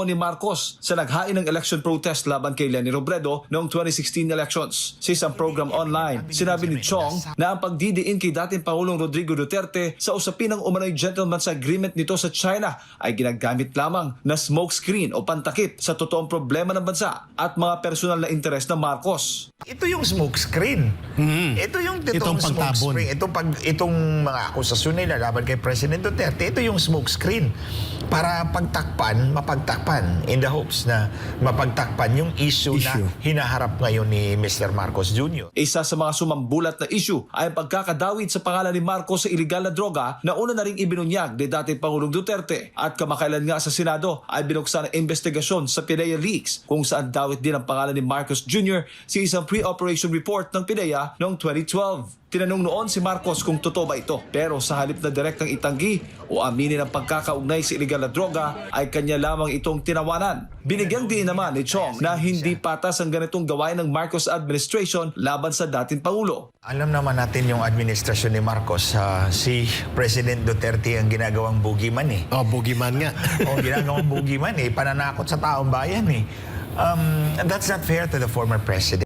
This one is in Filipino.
ni Marcos sa naghain ng election protest laban kay Leni Robredo noong 2016 elections. Sa isang program online, sinabi ni Chong na ang pagdidiin kay dating Pangulong Rodrigo Duterte sa usapin ng umano'y gentleman's agreement nito sa China ay ginagamit lamang na smokescreen o pantakip sa totoong problema ng bansa at mga personal na interes ng Marcos. Ito yung smokescreen. Ito yung Itong totoong pagtabon. smokescreen. Itong mga akusasyon nila laban kay President Duterte, ito yung smokescreen para mapagtakpan in the hopes na mapagtakpan yung issue na hinaharap ngayon ni Mr. Marcos Jr. Isa sa mga sumambulat na issue ay ang pagkakadawit sa pangalan ni Marcos sa iligal na droga na una na ring ibinunyag ni dating Pangulong Duterte. At kamakailan nga sa Senado ay binuksan ang investigasyon sa PIDEA leaks kung saan dawit din ang pangalan ni Marcos Jr. sa isang pre-operation report ng PIDEA noong 2012. Tinanong noon si Marcos kung totoo ba ito, pero sa halip na direktang itanggi o aminin ang pagkakaugnay sa iligal na droga ay kanya lamang itong tinawanan. Binigyang diin naman ni Chong na hindi patas ang ganitong gawain ng Marcos administration laban sa dating Pangulo. Alam naman natin yung administrasyon ni Marcos, si President Duterte ang ginagawang boogeyman eh. Oh, boogeyman nga. Ginagawang boogeyman eh, pananakot sa taong bayan eh. That's not fair to the former president.